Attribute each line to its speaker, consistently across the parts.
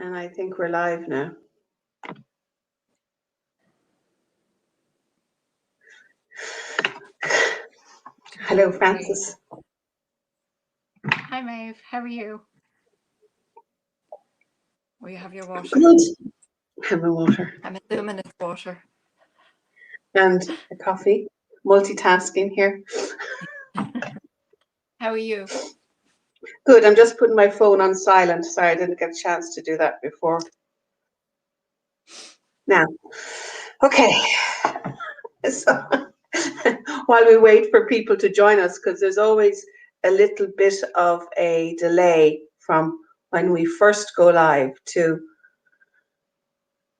Speaker 1: And I think we're live now. Hello, Frances.
Speaker 2: Hi, Maeve. How are you? Will you have your water?
Speaker 1: Good. Have a water.
Speaker 2: I'm assuming it's water.
Speaker 1: And a coffee. Multitasking here.
Speaker 2: How are you?
Speaker 1: Good. I'm just putting my phone on silent. Sorry, I didn't get a chance to do that before. Now, okay. So while we wait for people to join us, because there's always a little bit of a delay from when we first go live to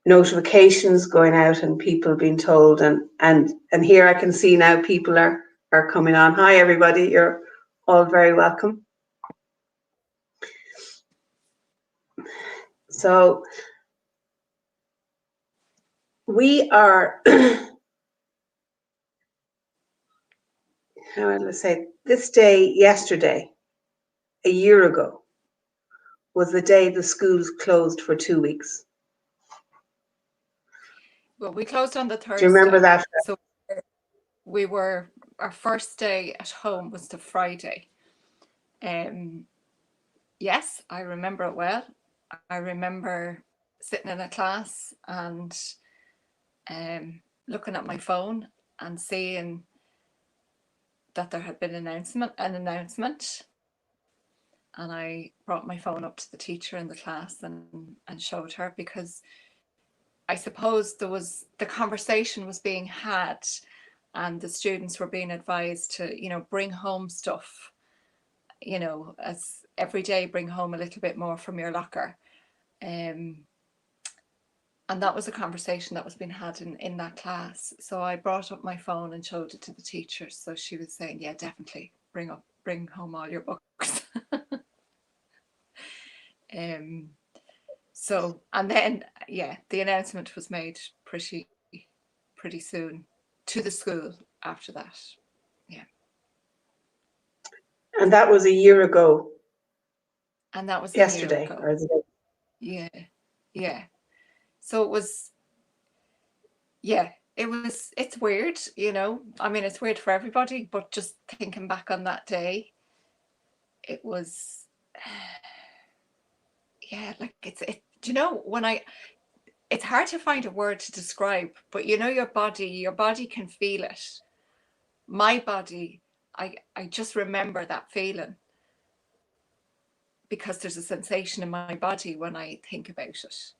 Speaker 1: notifications going out and people being told, and here I can see now people are coming on. Hi everybody, you're all very welcome. So we are how will I say, this day yesterday, a year ago, was the day the schools closed for 2 weeks.
Speaker 2: Well, we closed on the Thursday.
Speaker 1: Do you remember that?
Speaker 2: So our first day at home was the Friday. Yes, I remember it well. I remember sitting in a class and looking at my phone and seeing that there had been an announcement. And I brought my phone up to the teacher in the class and showed her, because I suppose the conversation was being had and the students were being advised to, bring home stuff, as every day, bring home a little bit more from your locker. And that was a conversation that was being had in that class. So I brought up my phone and showed it to the teacher. So she was saying, yeah, definitely bring home all your books. So, and then, the announcement was made pretty soon to the school after that. Yeah.
Speaker 1: And that was a year ago.
Speaker 2: And that was
Speaker 1: yesterday.
Speaker 2: A year ago. Yeah. So it was, it's weird, I mean, it's weird for everybody, but just thinking back on that day, it was, like it's hard to find a word to describe, but your body can feel it. My body, I just remember that feeling, because there's a sensation in my body when I think about it.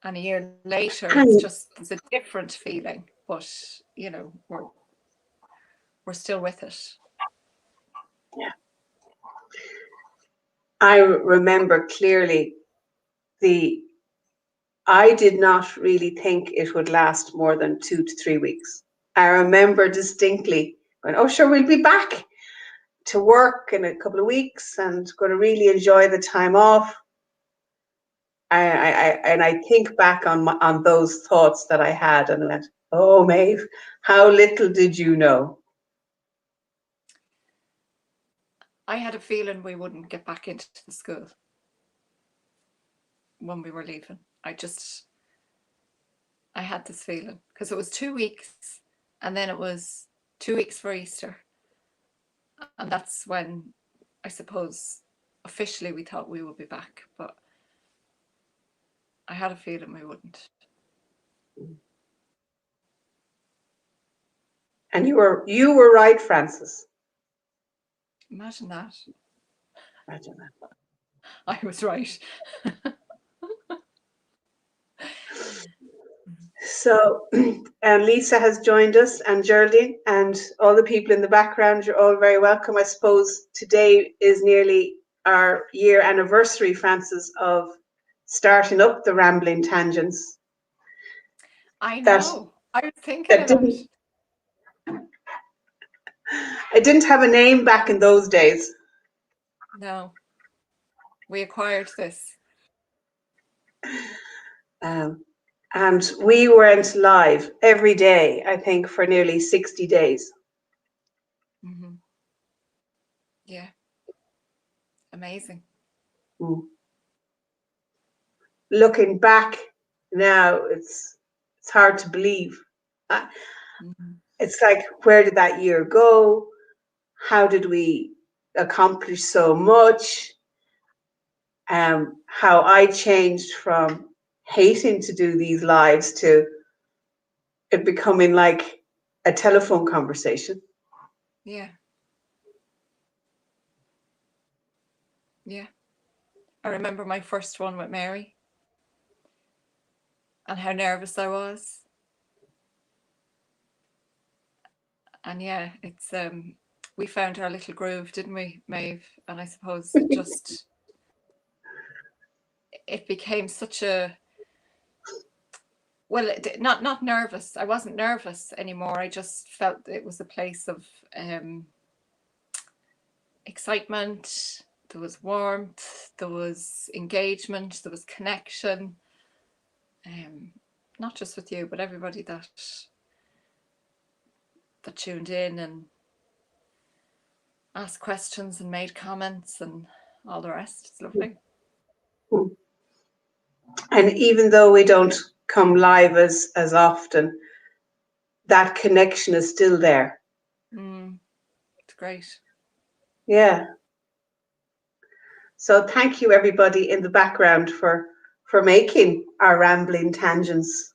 Speaker 2: And a year later, it's a different feeling, but we're still with it.
Speaker 1: Yeah. I remember clearly I did not really think it would last more than 2 to 3 weeks. I remember distinctly going, oh, sure, we'll be back to work in a couple of weeks and going to really enjoy the time off. I think back on those thoughts that I had and went, oh, Maeve, how little did you know?
Speaker 2: I had a feeling we wouldn't get back into the school when we were leaving. I had this feeling, because it was 2 weeks and then it was 2 weeks for Easter. And that's when, I suppose, officially we thought we would be back, but I had a feeling we wouldn't.
Speaker 1: And you were right, Frances.
Speaker 2: Imagine that.
Speaker 1: Imagine that.
Speaker 2: I was right.
Speaker 1: So, Lisa has joined us, and Geraldine, and all the people in the background, you're all very welcome. I suppose today is nearly our year anniversary, Frances, of starting up the Rambling Tangents.
Speaker 2: I know. I was thinking of it.
Speaker 1: I didn't have a name back in those days.
Speaker 2: No. We acquired this.
Speaker 1: And we went live every day, I think, for nearly 60 days.
Speaker 2: Mm-hmm. Yeah. amazing.
Speaker 1: Mm. Looking back now, it's hard to believe. It's like, where did that year go? How did we accomplish so much? How I changed from hating to do these lives to it becoming like a telephone conversation.
Speaker 2: Yeah. Yeah. I remember my first one with Mary and how nervous I was. And yeah, it's we found our little groove, didn't we, Maeve? And I suppose it became such a, well, not nervous. I wasn't nervous anymore. I just felt it was a place of excitement. There was warmth, there was engagement, there was connection. Not just with you, but everybody that tuned in and asked questions and made comments and all the rest. It's lovely.
Speaker 1: And even though we don't come live as often, that connection is still there.
Speaker 2: It's great.
Speaker 1: Yeah. So thank you, everybody in the background, for making our rambling tangents,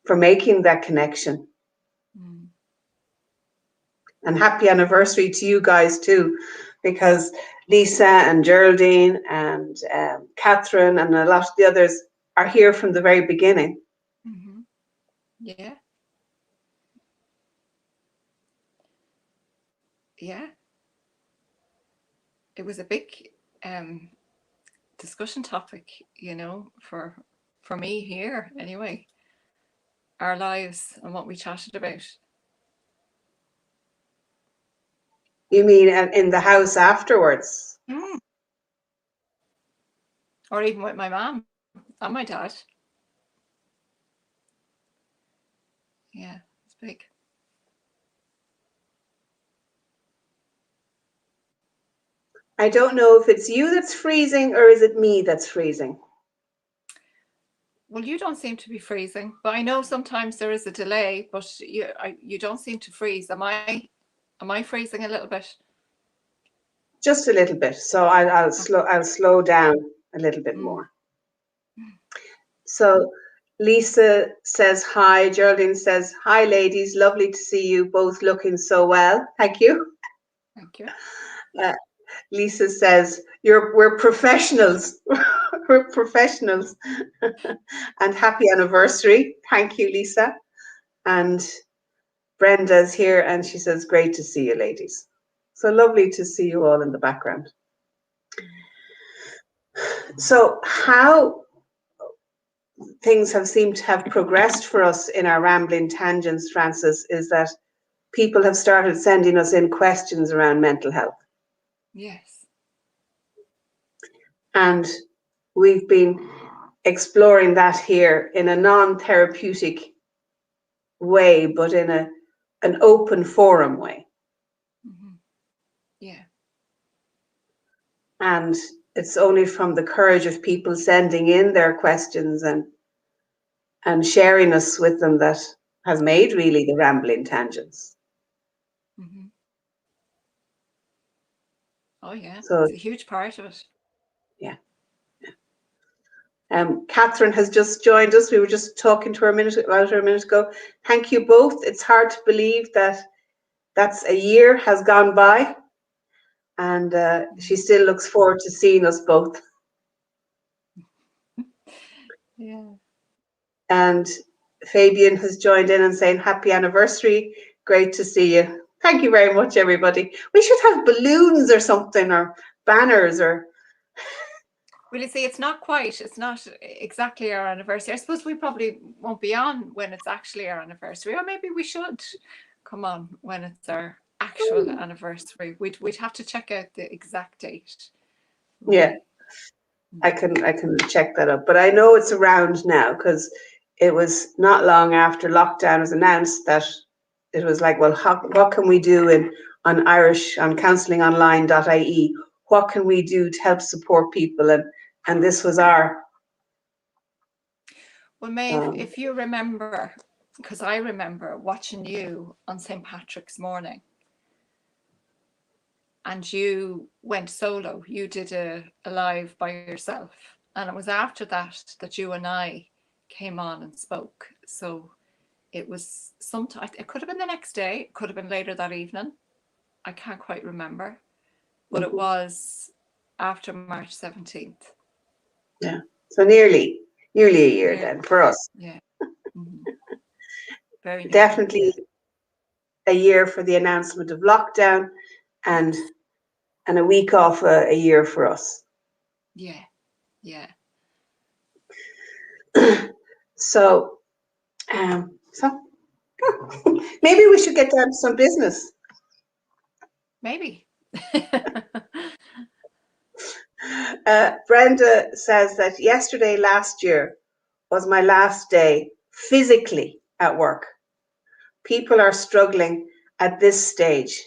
Speaker 1: for making that connection. And happy anniversary to you guys too, because Lisa and Geraldine and Catherine and a lot of the others are here from the very beginning.
Speaker 2: Yeah. Yeah. It was a big discussion topic, you know, for me here anyway. Our lives and what we chatted about.
Speaker 1: You mean in the house afterwards?
Speaker 2: Or even with my mom and my dad. Yeah, it's big.
Speaker 1: I don't know if it's you that's freezing or is it me that's freezing?
Speaker 2: Well, you don't seem to be freezing, but I know sometimes there is a delay, but you don't seem to freeze. Am I freezing a little bit?
Speaker 1: Just a little bit. So I'll slow down a little bit more. So Lisa says hi. Geraldine says hi, ladies. Lovely to see you both looking so well. Thank you.
Speaker 2: Thank you.
Speaker 1: Lisa says we're professionals. We're professionals. And happy anniversary. Thank you, Lisa. And Brenda's here and she says, great to see you, ladies. So lovely to see you all in the background. So how things have seemed to have progressed for us in our rambling tangents, Frances, is that people have started sending us in questions around mental health.
Speaker 2: Yes.
Speaker 1: And we've been exploring that here in a non-therapeutic way, but in an open forum way.
Speaker 2: Yeah.
Speaker 1: And it's only from the courage of people sending in their questions and sharing us with them that has made really the rambling tangents.
Speaker 2: Oh yeah,
Speaker 1: so
Speaker 2: it's a huge part of it.
Speaker 1: Yeah. Catherine has just joined us. We were just talking to her a minute ago. Thank you both. It's hard to believe that's a year has gone by, and she still looks forward to seeing us both.
Speaker 2: Yeah.
Speaker 1: And Fabian has joined in and saying happy anniversary. Great to see you. Thank you very much, everybody. We should have balloons or something, or banners, or.
Speaker 2: Well, you see, it's not exactly our anniversary. I suppose we probably won't be on when it's actually our anniversary, or maybe we should come on when it's our actual anniversary. We'd have to check out the exact date.
Speaker 1: Yeah, I can check that up, but I know it's around now because it was not long after lockdown was announced that it was like, well, what can we do in on counsellingonline.ie. What can we do to help support people? And this was our.
Speaker 2: Well, Maeve, if you remember, because I remember watching you on St. Patrick's morning, and you went solo. You did a live by yourself, and it was after that that you and I came on and spoke. So it was sometime. It could have been the next day. It could have been later that evening. I can't quite remember, but it was after March 17th.
Speaker 1: Yeah, so nearly a year then for us.
Speaker 2: Yeah. Mm-hmm. Very
Speaker 1: definitely a year for the announcement of lockdown, and a week off a year for us.
Speaker 2: Yeah.
Speaker 1: So maybe we should get down to some business.
Speaker 2: Maybe.
Speaker 1: Brenda says that yesterday last year was my last day physically at work. People are struggling at this stage.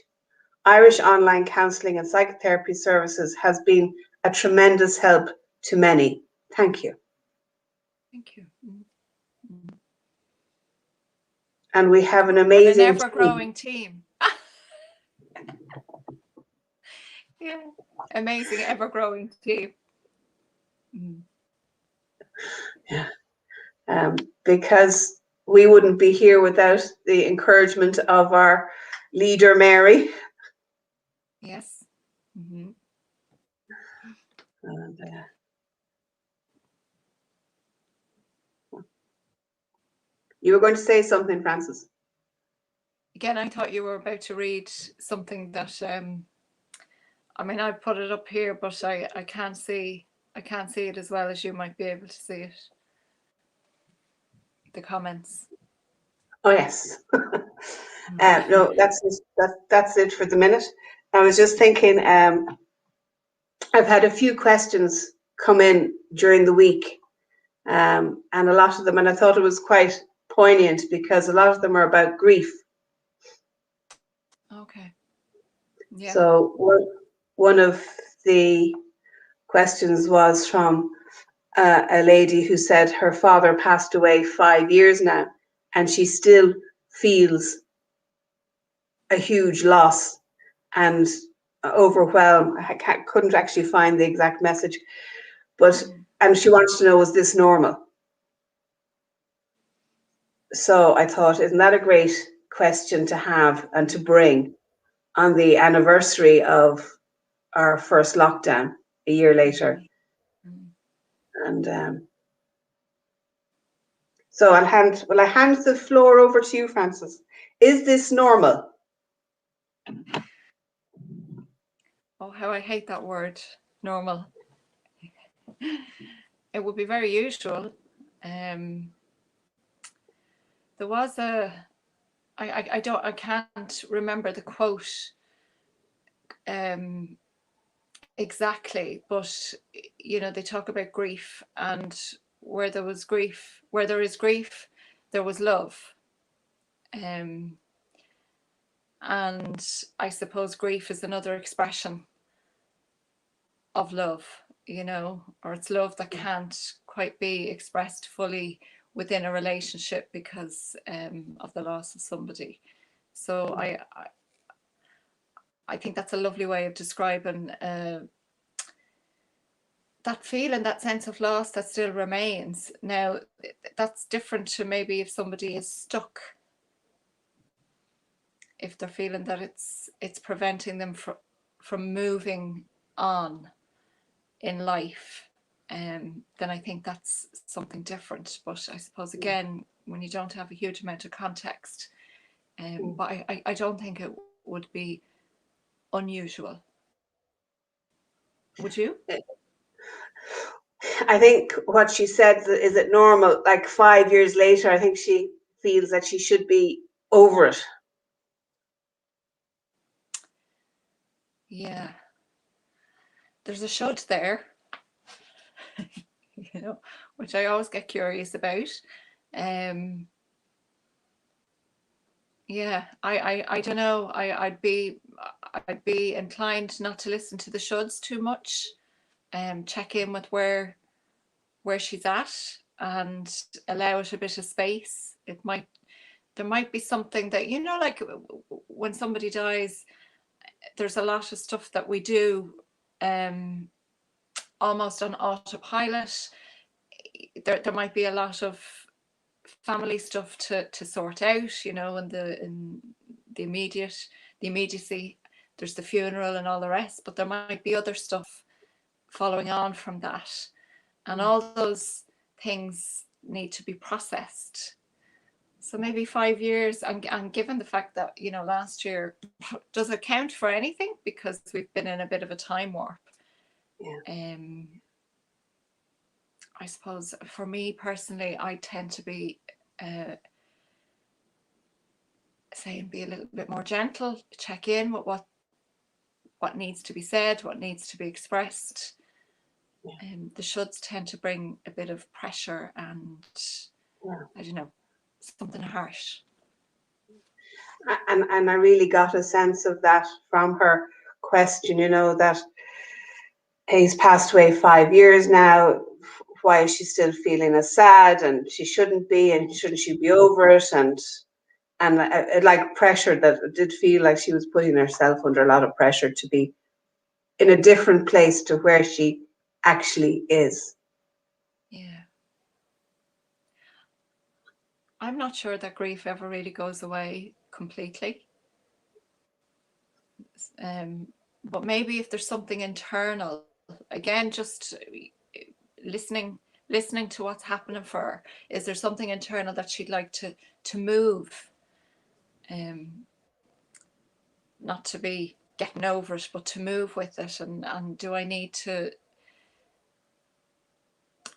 Speaker 1: Irish online counselling and psychotherapy services has been a tremendous help to many. Thank you.
Speaker 2: Thank you. Mm-hmm.
Speaker 1: And we have an amazing,
Speaker 2: an ever-growing team. Yeah, amazing, ever-growing team. Mm.
Speaker 1: Yeah, because we wouldn't be here without the encouragement of our leader, Mary.
Speaker 2: Yes. Mm-hmm.
Speaker 1: And, you were going to say something, Frances.
Speaker 2: Again, I thought you were about to read something that I mean, I put it up here, but I can't see it as well as you might be able to see it. The comments.
Speaker 1: Oh yes. No, that's it for the minute. I was just thinking. I've had a few questions come in during the week, and a lot of them, and I thought it was quite poignant because a lot of them are about grief.
Speaker 2: Okay. Yeah.
Speaker 1: So one of the questions was from a lady who said her father passed away 5 years now, and she still feels a huge loss and overwhelmed. I couldn't actually find the exact message, but and she wants to know, is this normal? So I thought, isn't that a great question to have and to bring on the anniversary of our first lockdown a year later? And so I hand the floor over to you, Frances. Is this normal?
Speaker 2: Oh, how I hate that word, normal. It would be very usual. There was I can't remember the quote exactly, but you know, they talk about grief, and where there is grief, there was love. And I suppose grief is another expression of love, you know, or it's love that can't quite be expressed fully within a relationship because of the loss of somebody. So I think that's a lovely way of describing that feeling, that sense of loss that still remains. Now, that's different to maybe if somebody is stuck, if they're feeling that it's preventing them from moving on in life, then I think that's something different. But I suppose, again, when you don't have a huge amount of context, but I don't think it would be unusual. Would you?
Speaker 1: I think what she said, is it normal? Like 5 years later, I think she feels that she should be over it.
Speaker 2: Yeah. There's a should there, you know, which I always get curious about. Yeah, I don't know. I'd be inclined not to listen to the shoulds too much, check in with where she's at and allow it a bit of space. There might be something that, like when somebody dies, there's a lot of stuff that we do almost on autopilot. There might be a lot of family stuff to sort out, in the immediacy. There's the funeral and all the rest, but there might be other stuff following on from that, and all those things need to be processed. So maybe 5 years, and given the fact that, last year, does it count for anything? Because we've been in a bit of a time warp.
Speaker 1: Yeah.
Speaker 2: I suppose for me personally, I tend to be be a little bit more gentle, check in with what needs to be said, what needs to be expressed. The shoulds tend to bring a bit of pressure and I don't know, something harsh.
Speaker 1: And I really got a sense of that from her question, that he's passed away 5 years now. Why is she still feeling as sad? And she shouldn't be, and shouldn't she be over it? And like pressure, that it did feel like she was putting herself under a lot of pressure to be in a different place to where she actually is.
Speaker 2: Yeah. I'm not sure that grief ever really goes away completely. But maybe if there's something internal, again, just listening to what's happening for her. Is there something internal that she'd like to move? Not to be getting over it, but to move with it. And do I need to?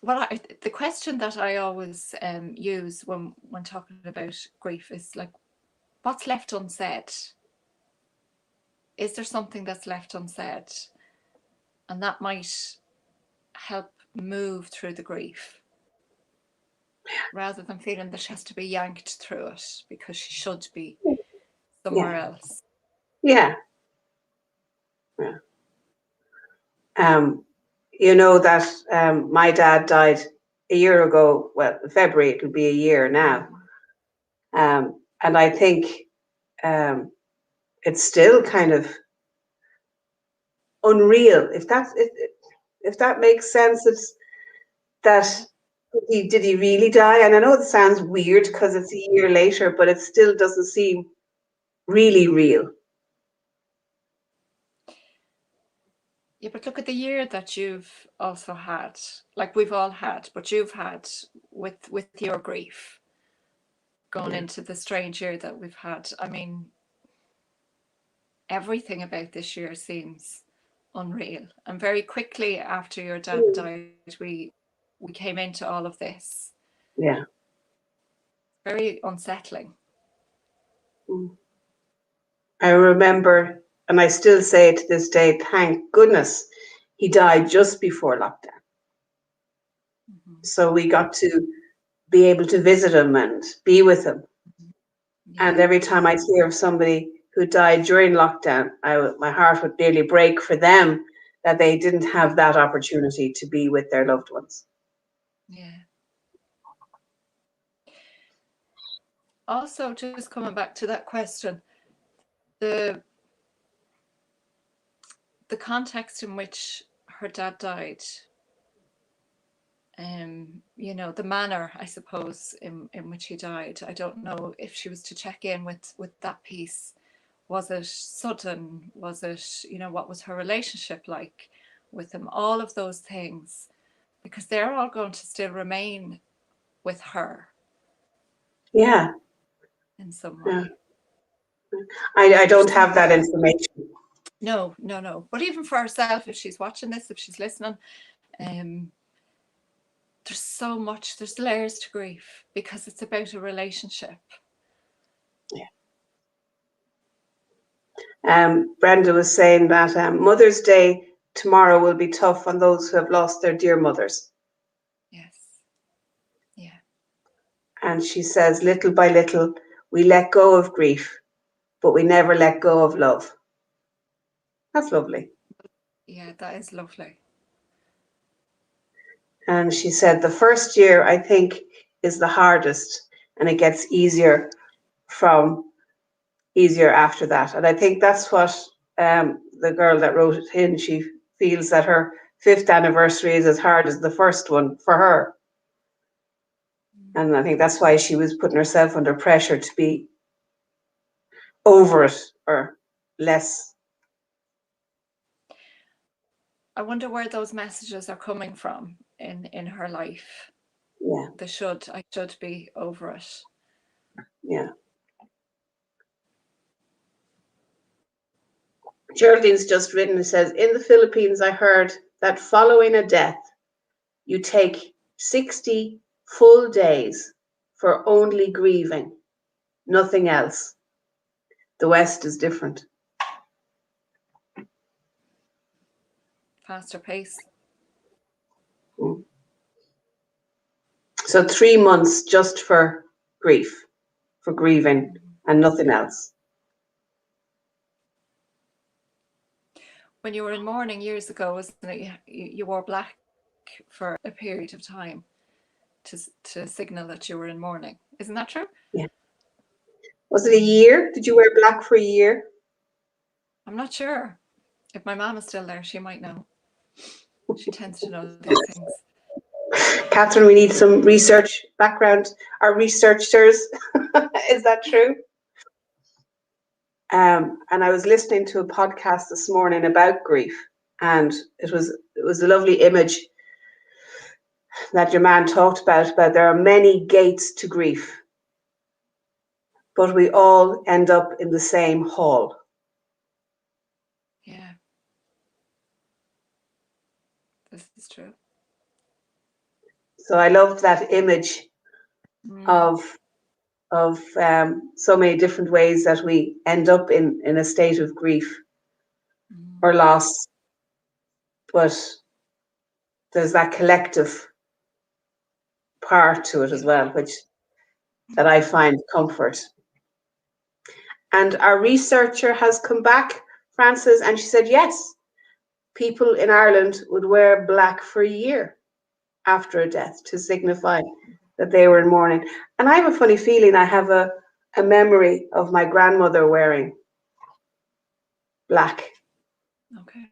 Speaker 2: The question that I always use when talking about grief is like, what's left unsaid? Is there something that's left unsaid? And that might help move through the grief, rather than feeling that she has to be yanked through it because she should be somewhere else.
Speaker 1: Yeah. That my dad died a year ago. Well, in February it'll be a year now. And I think it's still kind of unreal, if that makes sense. It's that did he really die? And I know it sounds weird because it's a year later, but it still doesn't seem really real.
Speaker 2: Yeah, but look at the year that you've also had, like we've all had, but you've had with your grief going into the strange year that we've had. I mean, everything about this year seems unreal. And very quickly after your dad died, we came into all of this.
Speaker 1: Yeah.
Speaker 2: Very unsettling.
Speaker 1: I remember, and I still say to this day, thank goodness he died just before lockdown. So we got to be able to visit him and be with him. And every time I'd hear of somebody who died during lockdown, my heart would nearly break for them that they didn't have that opportunity to be with their loved ones.
Speaker 2: Yeah. Also, just coming back to that question, the context in which her dad died, the manner, I suppose, in which he died. I don't know if she was to check in with that piece. Was it sudden? Was it, what was her relationship like with him? All of those things, because they're all going to still remain with her.
Speaker 1: Yeah.
Speaker 2: In some way.
Speaker 1: I don't have that information.
Speaker 2: No. But even for herself, if she's watching this, if she's listening, there's so much, there's layers to grief because it's about a relationship.
Speaker 1: Brenda was saying that Mother's Day tomorrow will be tough on those who have lost their dear mothers.
Speaker 2: Yes. Yeah.
Speaker 1: And she says, little by little, we let go of grief, but we never let go of love. That's lovely.
Speaker 2: Yeah, that is lovely.
Speaker 1: And she said the first year, I think, is the hardest, and it gets easier after that. And I think that's what the girl that wrote it in, she feels that her 5th anniversary is as hard as the first one for her. And I think that's why she was putting herself under pressure to be over it or less.
Speaker 2: I wonder where those messages are coming from in her life.
Speaker 1: Yeah.
Speaker 2: I should be over it.
Speaker 1: Yeah. Geraldine's just written, it says, in the Philippines, I heard that following a death, you take 60 full days for only grieving, nothing else. The West is different.
Speaker 2: Faster pace.
Speaker 1: So 3 months just for grief, for grieving, and nothing else.
Speaker 2: When you were in mourning years ago, wasn't it? You wore black for a period of time to signal that you were in mourning. Isn't that true?
Speaker 1: Yeah. Was it a year? Did you wear black for a year?
Speaker 2: I'm not sure. If my mom is still there, she might know. She tends to know these things.
Speaker 1: Catherine, we need some research background. Our researchers, is that true? And I was listening to a podcast this morning about grief, and it was a lovely image that your man talked about there are many gates to grief, but we all end up in the same hall.
Speaker 2: Yeah. This is true.
Speaker 1: So I love that image of so many different ways that we end up in a state of grief or loss, but there's that collective part to it as well, which that I find comfort. And our researcher has come back, Frances, and she said, yes, people in Ireland would wear black for a year after a death to signify that they were in mourning. And I have a funny feeling I have a memory of my grandmother wearing black.
Speaker 2: Okay.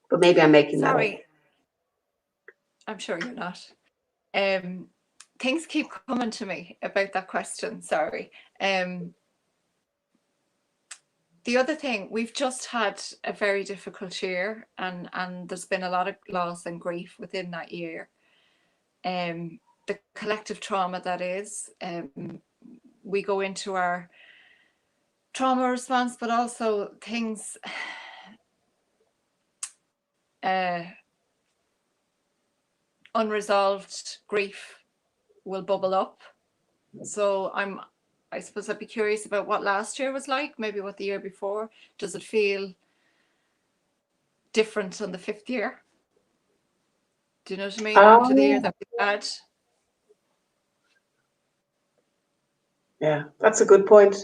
Speaker 1: But maybe I'm making that up.
Speaker 2: Sorry. I'm sure you're not. Things keep coming to me about that question. Sorry. The other thing, we've just had a very difficult year, and there's been a lot of loss and grief within that year. The collective trauma that is, we go into our trauma response, but also things unresolved grief will bubble up. So I suppose I'd be curious about what last year was like, maybe what the year before. Does it feel different on the 5th year? Do you know what I mean? To the year that we had?
Speaker 1: Yeah, that's a good point.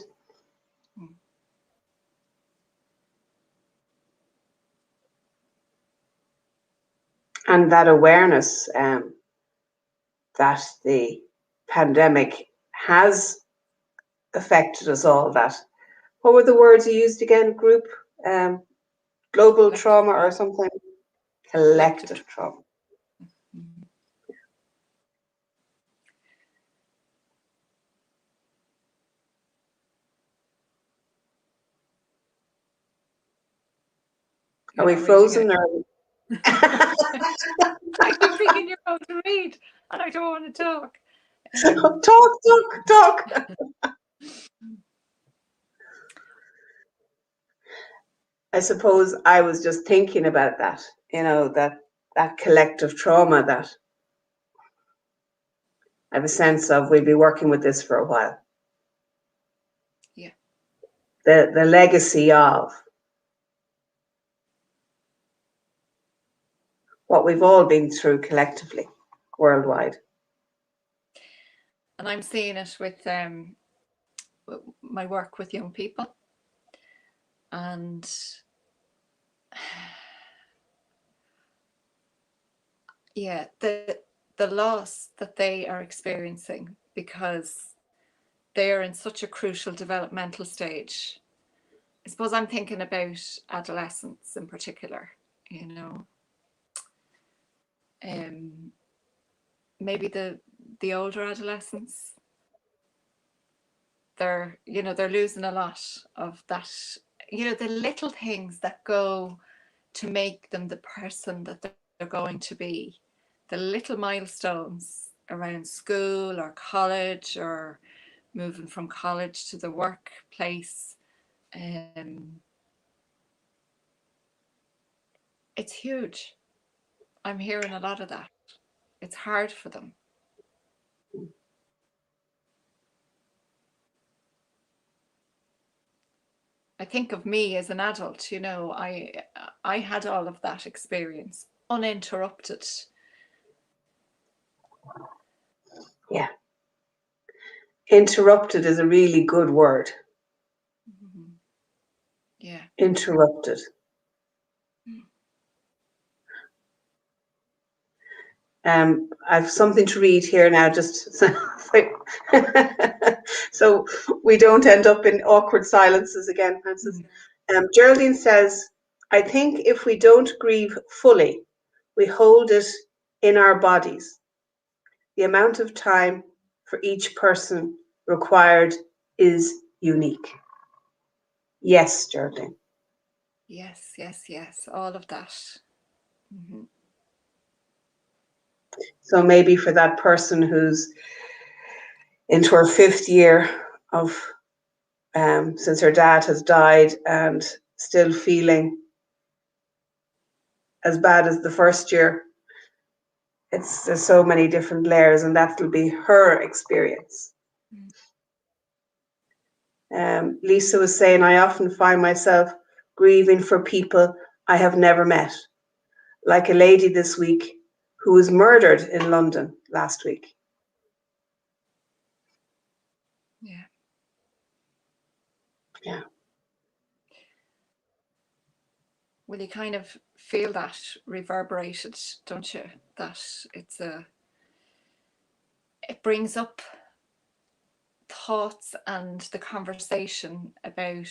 Speaker 1: And that awareness that the pandemic has affected us all. That, what were the words you used again? Group, global
Speaker 2: Collective
Speaker 1: trauma or something? Collective trauma. Are we frozen or?
Speaker 2: I keep thinking you're about to read, and I don't want to talk.
Speaker 1: Talk. I suppose I was just thinking about that, that collective trauma that I have a sense of. We'll be working with this for a while.
Speaker 2: Yeah.
Speaker 1: The legacy of what we've all been through collectively, worldwide.
Speaker 2: And I'm seeing it with my work with young people. And yeah, the loss that they are experiencing because they are in such a crucial developmental stage. I suppose I'm thinking about adolescents in particular, you know. Maybe the older adolescents, they're losing a lot of that, the little things that go to make them the person that they're going to be, the little milestones around school or college or moving from college to the workplace. It's huge. I'm hearing a lot of that. It's hard for them. I think of me as an adult, I had all of that experience uninterrupted.
Speaker 1: Yeah. Interrupted is a really good word.
Speaker 2: Mm-hmm. Yeah.
Speaker 1: Interrupted. I've something to read here now, just so we don't end up in awkward silences again, Frances. Geraldine says, I think if we don't grieve fully, we hold it in our bodies. The amount of time for each person required is unique. Yes, Geraldine.
Speaker 2: Yes, yes, yes. All of that. Mm-hmm.
Speaker 1: So maybe for that person who's into her 5th year of since her dad has died and still feeling as bad as the 1st year, there's so many different layers, and that'll be her experience. Lisa was saying, I often find myself grieving for people I have never met, like a lady this week who was murdered in London last week.
Speaker 2: Yeah.
Speaker 1: Yeah.
Speaker 2: Well, you kind of feel that reverberated, don't you? That it brings up thoughts and the conversation about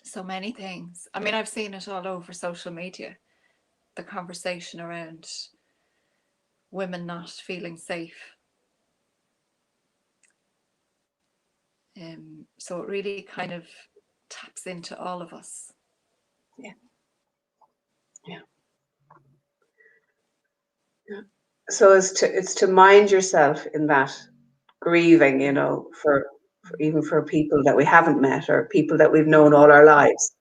Speaker 2: so many things. I mean, I've seen it all over social media, the conversation around women not feeling safe. So it really kind of taps into all of us.
Speaker 1: Yeah. Yeah. Yeah. So it's to mind yourself in that grieving, for even for people that we haven't met or people that we've known all our lives.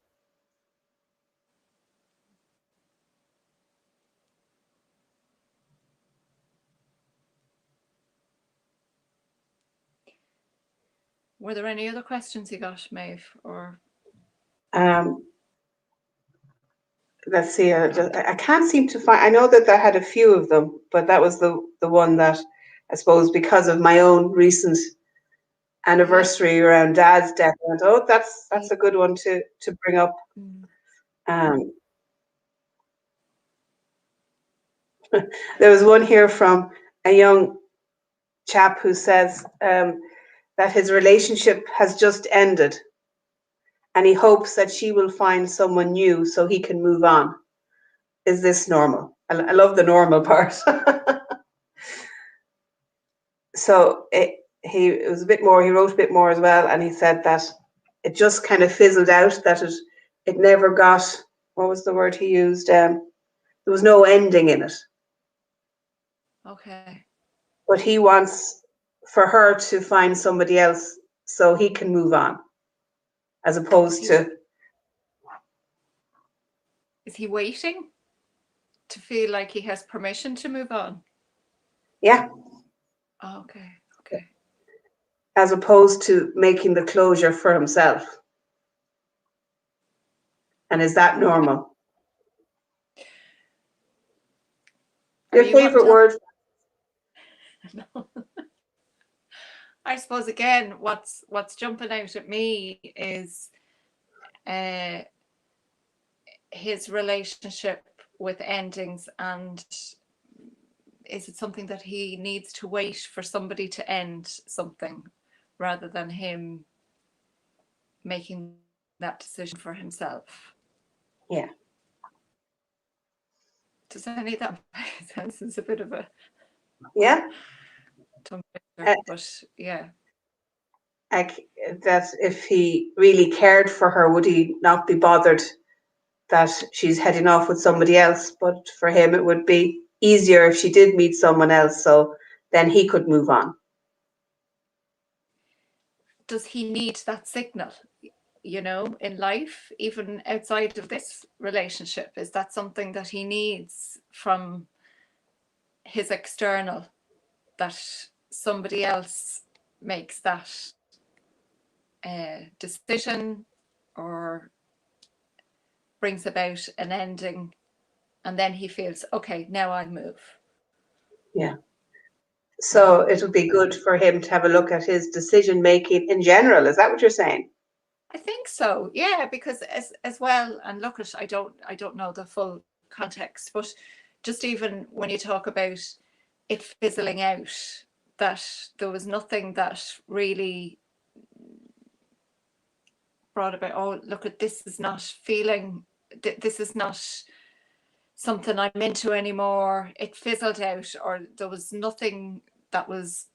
Speaker 2: Were there any other questions you got, Maeve? Or
Speaker 1: let's see. I can't seem to find. I know that I had a few of them, but that was the one that I suppose because of my own recent anniversary around Dad's death. I went, oh, that's a good one to bring up. There was one here from a young chap who says that his relationship has just ended and he hopes that she will find someone new so he can move on. Is this normal? I love the normal part. So he was a bit more, he wrote a bit more as well, and he said that it just kind of fizzled out, that it never got, what was the word he used? There was no ending in it.
Speaker 2: Okay.
Speaker 1: But he wants for her to find somebody else so he can move on, as opposed to.
Speaker 2: Is he waiting to feel like he has permission to move on?
Speaker 1: Yeah.
Speaker 2: Oh, okay. Okay.
Speaker 1: As opposed to making the closure for himself. And is that normal? Your favorite word?
Speaker 2: No. I suppose again, what's jumping out at me is his relationship with endings, and is it something that he needs to wait for somebody to end something rather than him making that decision for himself?
Speaker 1: Yeah.
Speaker 2: Does any of that make sense? It's a bit of a
Speaker 1: Yeah.
Speaker 2: tongue twister, but yeah.
Speaker 1: Like that, if he really cared for her, would he not be bothered that she's heading off with somebody else? But for him, it would be easier if she did meet someone else, so then he could move on.
Speaker 2: Does he need that signal, you know, in life, even outside of this relationship? Is that something that he needs from his external, that somebody else makes that decision or brings about an ending, and then he feels, okay, now I move?
Speaker 1: Yeah. So it would be good for him to have a look at his decision making in general. Is that what you're saying?
Speaker 2: I think so, yeah, because as well, and look at, I don't know the full context, but just even when you talk about it fizzling out, that there was nothing that really brought about, oh, look at this, is not feeling, this is not something I'm into anymore. It fizzled out, or there was nothing that was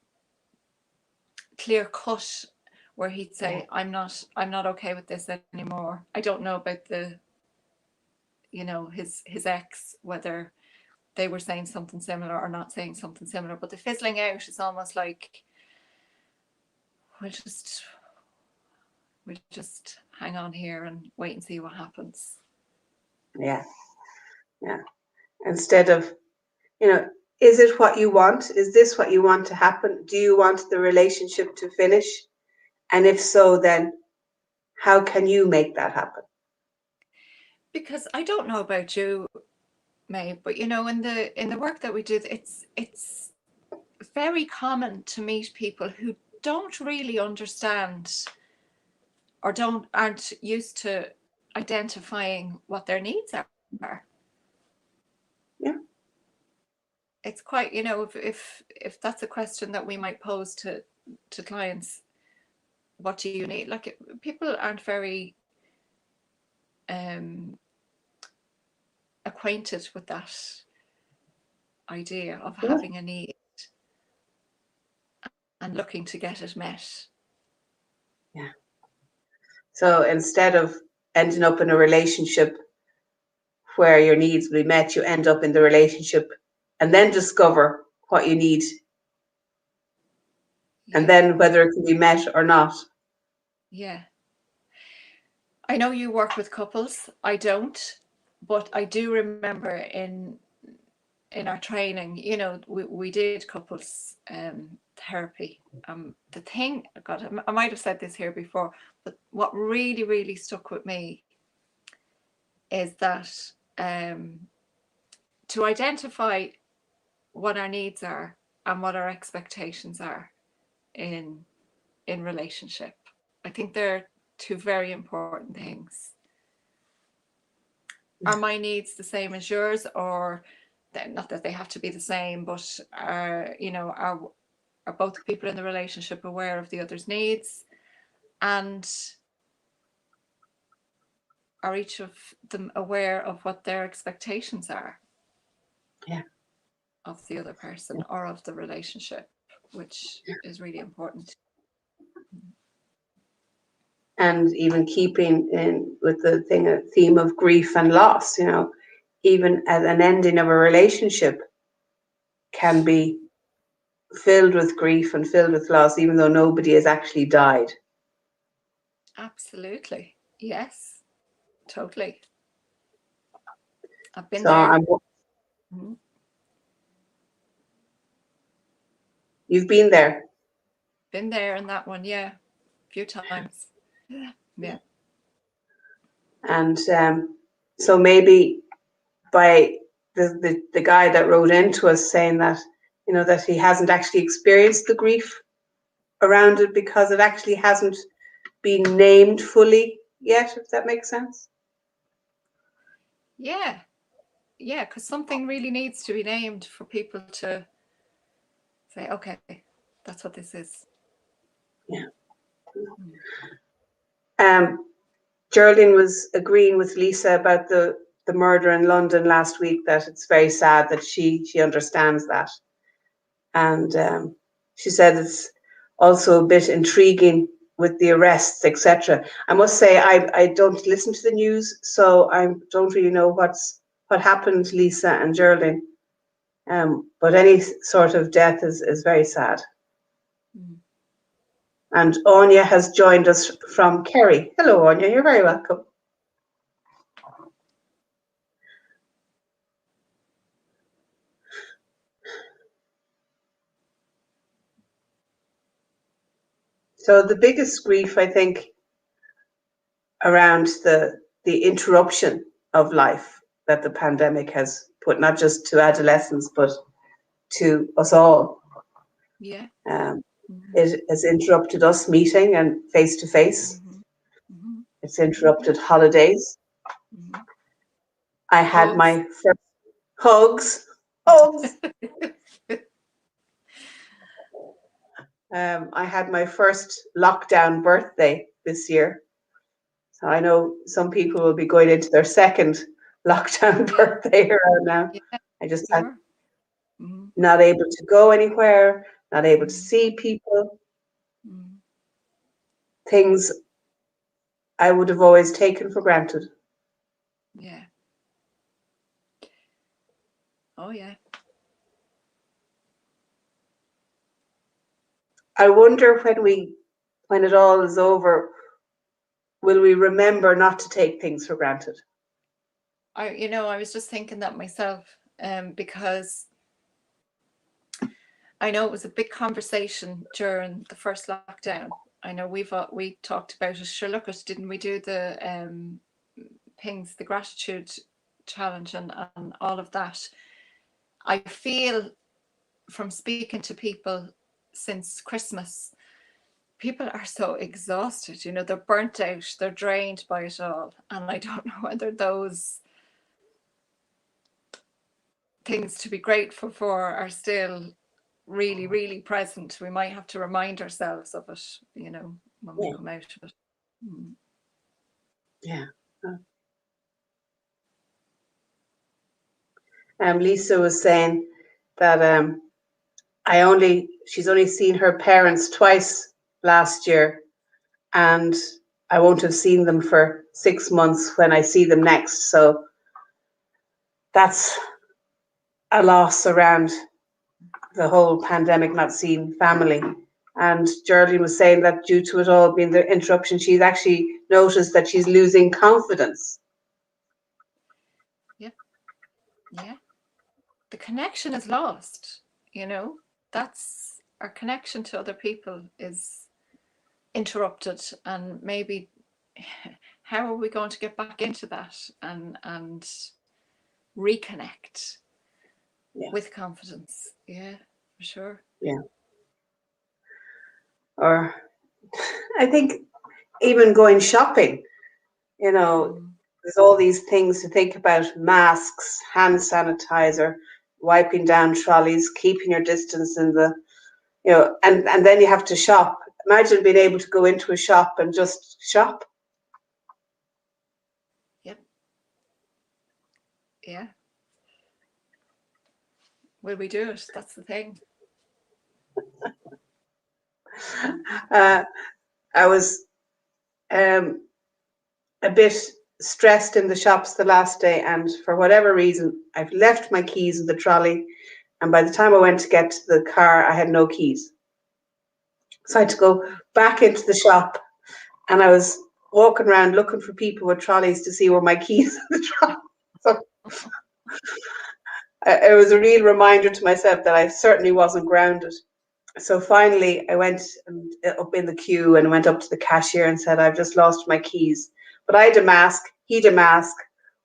Speaker 2: clear cut where he'd say, I'm not okay with this anymore. I don't know about the, you know, his ex, whether they were saying something similar or not saying something similar, but the fizzling out is almost like we'll just hang on here and wait and see what happens.
Speaker 1: Yeah. Yeah. Instead of, you know, is it what you want? Is this what you want to happen? Do you want the relationship to finish? And if so, then how can you make that happen?
Speaker 2: Because I don't know about you, Maeve, but you know, in the work that we do, it's very common to meet people who don't really understand or aren't used to identifying what their needs are.
Speaker 1: Yeah.
Speaker 2: It's quite, you know, if that's a question that we might pose to clients, what do you need? Like, people aren't very acquainted with that idea of having a need and looking to get it met.
Speaker 1: Yeah. So instead of ending up in a relationship where your needs will be met, you end up in the relationship and then discover what you need, and then whether it can be met or not.
Speaker 2: Yeah. I know you work with couples. I don't, but I do remember in our training, you know, we did couples therapy. The thing, God, I might have said this here before, but what really, really stuck with me is that to identify what our needs are and what our expectations are in relationship. I think they're two very important things. Are my needs the same as yours, or not that they have to be the same, but are, you know, are both people in the relationship aware of the other's needs, and are each of them aware of what their expectations are?
Speaker 1: Yeah.
Speaker 2: Of the other person or of the relationship, which is really important.
Speaker 1: And even keeping in with the theme of grief and loss, you know, even at an ending of a relationship can be filled with grief and filled with loss, even though nobody has actually died.
Speaker 2: Absolutely. Yes, totally. I've been
Speaker 1: So
Speaker 2: there.
Speaker 1: You've been there.
Speaker 2: Been there in that one, yeah, a few times. Yeah.
Speaker 1: And so maybe by the guy that wrote into us saying that, you know, that he hasn't actually experienced the grief around it because it actually hasn't been named fully yet, if that makes sense.
Speaker 2: Yeah, because something really needs to be named for people to say, okay, that's what this is.
Speaker 1: Yeah. Geraldine was agreeing with Lisa about the murder in London last week, that it's very sad, that she understands that. And she said it's also a bit intriguing with the arrests, etc. I must say I don't listen to the news, so I don't really know what happened, Lisa and Geraldine. But any sort of death is very sad.
Speaker 2: Mm.
Speaker 1: And Anya has joined us from Kerry. Hello, Anya, you're very welcome. So the biggest grief, I think, around the interruption of life that the pandemic has put, not just to adolescents, but to us all.
Speaker 2: Yeah.
Speaker 1: It has interrupted us meeting and face to face. It's interrupted holidays. I had my first hugs. I had my first lockdown birthday this year. So I know some people will be going into their second lockdown birthday around now.
Speaker 2: Yeah,
Speaker 1: I just had not able to go anywhere, not able to see people. Things I would have always taken for granted.
Speaker 2: Yeah. Oh, yeah.
Speaker 1: I wonder when it all is over, will we remember not to take things for granted?
Speaker 2: I was just thinking that myself, because I know it was a big conversation during the first lockdown. I know we talked about it. Sure, look, didn't we do the things, the gratitude challenge and all of that? I feel from speaking to people since Christmas, people are so exhausted, they're burnt out, they're drained by it all. And I don't know whether those things to be grateful for are still really, really present. We might have to remind ourselves of it, when we come out of it.
Speaker 1: Yeah. Lisa was saying that she's only seen her parents twice last year, and I won't have seen them for 6 months when I see them next. So that's a loss around the whole pandemic, not seeing family. And Geraldine was saying that due to it all being the interruption, she's actually noticed that she's losing confidence.
Speaker 2: Yeah. The connection is lost, that's our connection to other people is interrupted, and maybe how are we going to get back into that and reconnect with confidence? Yeah, for sure.
Speaker 1: Yeah. Or I think even going shopping, there's all these things to think about: masks, hand sanitizer, wiping down trolleys, keeping your distance in the, and then you have to shop. Imagine being able to go into a shop and just shop.
Speaker 2: Yep. Yeah. Will we do it? That's the thing.
Speaker 1: I was a bit stressed in the shops the last day, and for whatever reason, I've left my keys in the trolley, and by the time I went to get to the car, I had no keys. So I had to go back into the shop, and I was walking around looking for people with trolleys to see where my keys in the trolley. So it was a real reminder to myself that I certainly wasn't grounded. So finally, I went up in the queue and went up to the cashier and said, "I've just lost my keys." But I had a mask, he had a mask,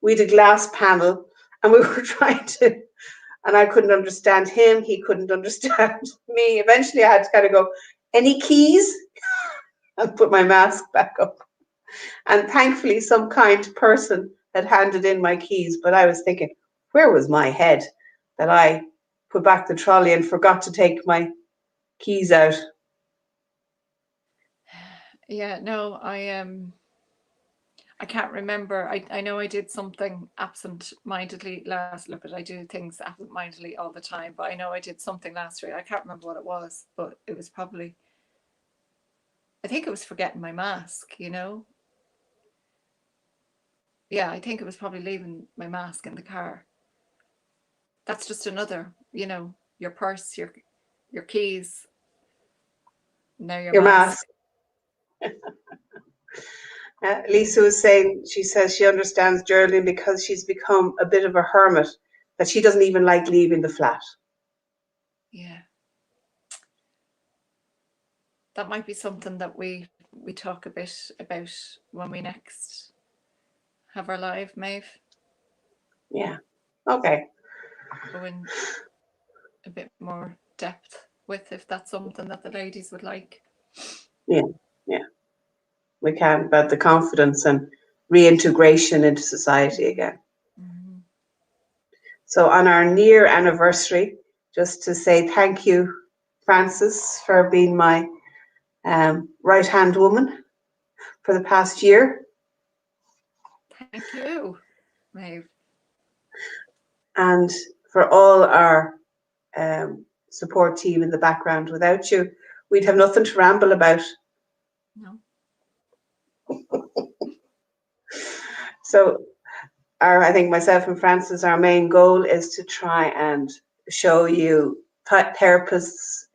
Speaker 1: we had a glass panel, and we were trying to, and I couldn't understand him, he couldn't understand me. Eventually, I had to kind of go, "Any keys?" and put my mask back up. And thankfully, some kind person had handed in my keys, but I was thinking, where was my head that I put back the trolley and forgot to take my keys out?
Speaker 2: Yeah, no, I can't remember. I know I did something absent-mindedly last. Look, I do things absent-mindedly all the time, but I know I did something last week. I can't remember what it was, but it was probably. I think it was forgetting my mask. Yeah, I think it was probably leaving my mask in the car. That's just another. Your purse, your keys, now your
Speaker 1: Your mask.
Speaker 2: mask.
Speaker 1: Lisa was saying, she says she understands Geraldine because she's become a bit of a hermit, that she doesn't even like leaving the flat.
Speaker 2: Yeah. That might be something that we talk a bit about when we next have our live, Maeve.
Speaker 1: Yeah. Okay.
Speaker 2: Go in a bit more depth with, if that's something that the ladies would like.
Speaker 1: Yeah. Yeah. We can, about the confidence and reintegration into society again.
Speaker 2: Mm-hmm.
Speaker 1: So on our near anniversary, just to say thank you, Frances, for being my right-hand woman for the past year.
Speaker 2: Thank you, Maeve.
Speaker 1: And for all our support team in the background. Without you, we'd have nothing to ramble about.
Speaker 2: No.
Speaker 1: So I think myself and Frances, our main goal is to try and show you therapists,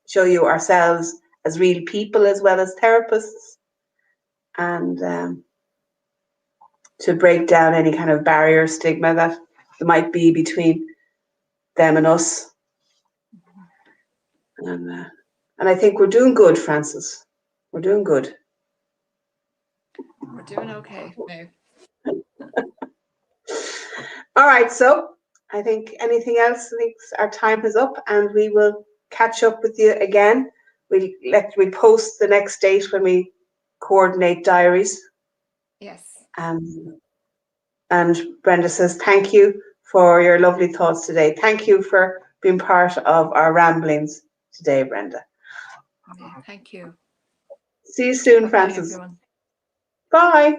Speaker 1: show you ourselves as real people as well as therapists, and to break down any kind of barrier, stigma that there might be between them and us. And I think we're doing good, Frances. We're doing good.
Speaker 2: We're doing okay, Maeve.
Speaker 1: All right, so I think anything else? I think our time is up, and we will catch up with you again. We post the next date when we coordinate diaries.
Speaker 2: Yes.
Speaker 1: And Brenda says thank you for your lovely thoughts today. Thank you for being part of our ramblings today, Brenda.
Speaker 2: Yeah, thank you.
Speaker 1: See you soon,
Speaker 2: Bye-bye,
Speaker 1: Frances.
Speaker 2: everyone.
Speaker 1: Bye.